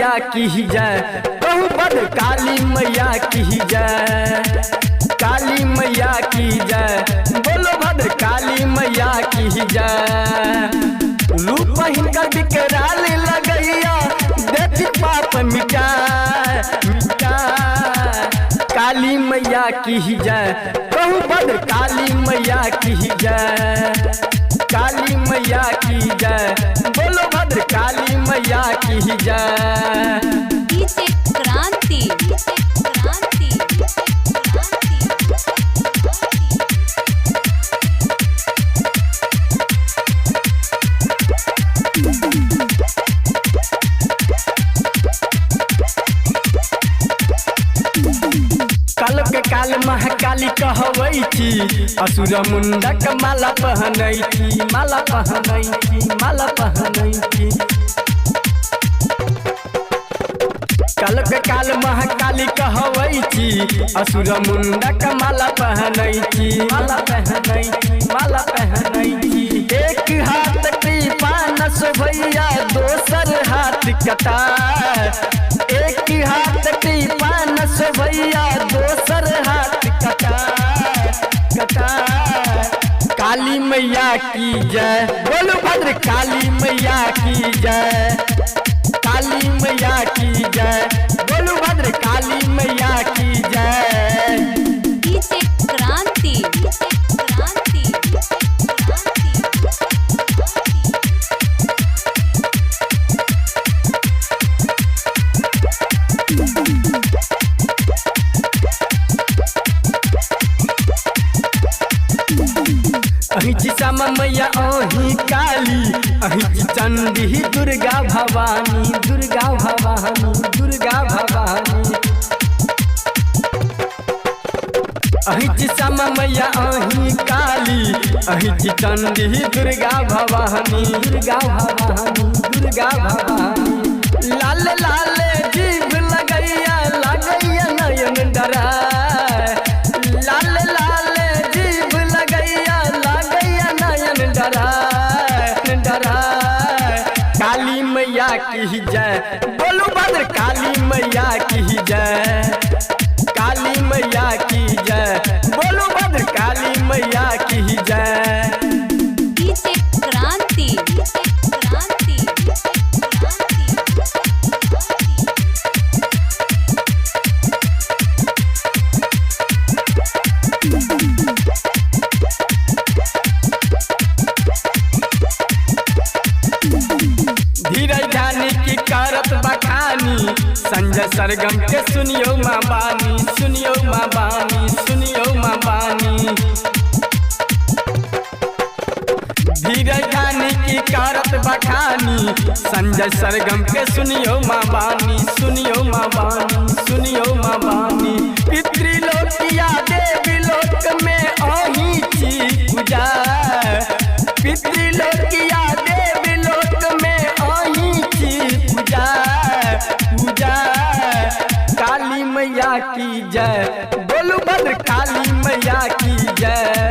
मैया की जय, कहूँ भद्र काली मैया की जय, काली मैया की जय, बोलो भद्र काली मैया की जय। रूप हिनकर विकराल लगैया, देखी पाप मिटाए मिटाए, काली मैया की जय, कहूँ भद्र काली मैया की जय, काली मैया की जय, बोलो भद्र काली मैया की जय। डीजे क्रांति, क्रांति, काल के काल महाकाली कहवै छी, असुर मुंडक माला पहनै छी, माला पहनै छी, माला पहनै छी। काल के काल महाकाली कहवै छी, असुर मुंडक माला पहनै छी, माला पहनै छी, माला पहनै छी। एक हाथ कृपा न शोभैया, दोसर हाथ कटार, एक हाथ कृपा न शोभैया, दोसर हाथ कटार कटार, काली मैया की जय, बोलो भद्र काली मैया की जय, काली मैया की जय, बोलो भद्र काली मैया की जय। डीजे क्रांति, क्रांति, अहिची श्यामा मैया अही काली, अहिची चंडी दुर्गा भवानी, दुर्गा भवानी, दुर्गा भवानी। अहिची श्यामा मैया अही काली, अहिची चंडी दुर्गा भवानी, दुर्गा भवानी, दुर्गा भवानी। लाल लाल जीभ लगैया, लगैया नयन डरा, लाल लाल जीभ लगैया, लगैया नयन डरा डरा, काली मैया की जय, बोलो भद्र काली मैया की जय, काली मैया की जय, बोलो भद्र काली मैया की जय। डीजे क्रांति, क्रांति, धीरज जानी की करत बखानी, संजय सरगम के सुनियो माँ बानी, सुनियो माँ बानी, सुनियो माँ बानी। धीरज जानी की करत बखानी, संजय सरगम के सुनियो माँ बानी, सुनियो माँ बानी, सुनियो माँ बानी। पितृलोकिया देवी लोक में अही छी पूजा, पितृलोकिया देवी लोक में अही छी पूजा पूजा, काली मैया की जय, बोलो भद्र काली मैया की जय,